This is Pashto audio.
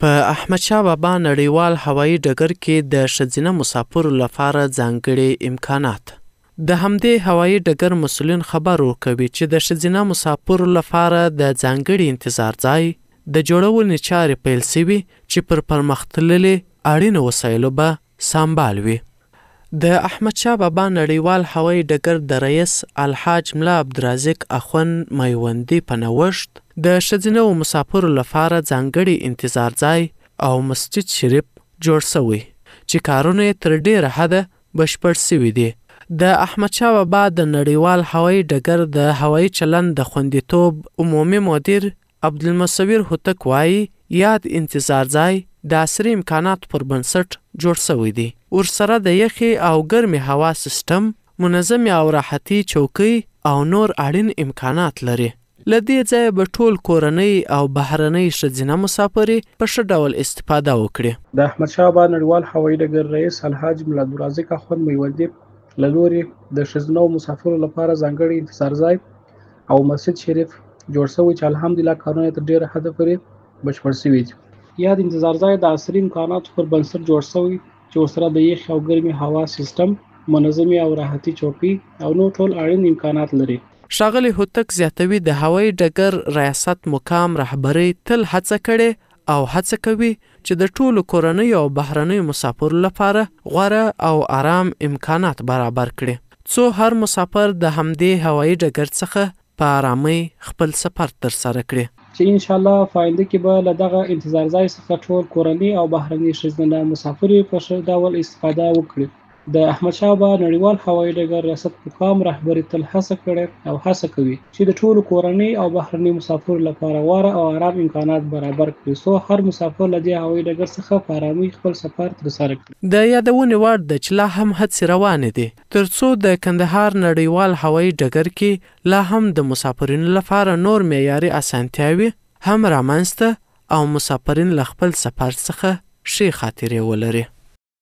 په احمدشاه بابا نړیوال هوایي ډګر کې د ښځینه مسافرو لپاره ځانګړي امکانات. د همدې هوایي ډګر مسؤلین خبر ورکوي چې د ښځینه مسافرو لپاره د ځانګړي انتظار ځای د جوړونې چارې پیل شوي چې پر پرمختللي اړینو وسایلو به سمبال وي. د احمدشاه بابا نړیوال هوایي ډګر د رئیس الحاج ملا عبدالرازق اخوند میوندي په نوښت د ښځینه مسافرو لپاره ځانګړي انتظار ځای او مسجد شریف جوړ شوی چې کارونه یې تر ډیره حده بشپړ شوي دي. د احمدشاه بابا د نړیوال هوایي ډګر د هوایي چلند د خوندیتوب عمومي مدیر عبدالمصور هوتک وایي یاد انتظار ځای د عصري امکاناتو پر بنسټ جوړ شوی دی. ورسره د یخې او ګرمې هوا سیستم، منظمې او راحتي چوکۍ او نور اړین امکانات لري. له دې ځایه به ټول کورنۍ او بهرنۍ ښځینه مسافرې په ښه ډول استفاده وکړي. د احمدشاه بابا نړیوال هوایي ډګر رئیس الحاج ملا عبدالرازق اخوند میوندي له لورې د ښځینه مسافرو لپاره ځانګړي انتظار ځای او مسجد شریف جوړ شوی چې الحمدلله کارونه تر ډیره حده پورې بشپړ شوي دي. یا د انتظار ځای د عصري امکاناتو پر بنسټ جوړ شوی چې ورسره د یخ او ګرمې هوا سیستم، منظمې او راحتي چوکۍ او نور ټول اړین امکانات لري. ښاغلی هوتک زیاتوي د هوایي ډګر ریاست مقام رهبرۍ تل هڅه کړې او هڅه کوي چې د ټولو کورنیو او بهرنیو مسافرو لپاره غوره او آرام امکانات برابر کړي څو هر مسافر د همدې هوایي ډګر څخه په آرامۍ خپل سفر ترسره کړي. چې انشاءالله په آینده کې به له دغه انتظار ځای څخه ټول کورني او بهرني ښځینه مسافرې په ښه ډول استفاده وکړي. د احمدشاه بابا نړیوال هوایي ډګر ریاست مقام رهبري تل هڅه کړې او هڅه کوي چې د ټولو کورني او بهرني مسافرو لپاره غوره او آرام امکانات برابر کړي څو هر مسافر له دې هوایي ډګر څخه په آرامۍ خپل سفر ترسره کړي. د یادونې وړ ده چې لا هم هڅې روانې دي تر څو د کندهار نړیوال هوایي ډګر کې لا هم د مسافرینو لپاره نور معیاري اسانتیاوې هم رامنځته او مسافرین له خپل سفر څخه ښې خاطرې ولري.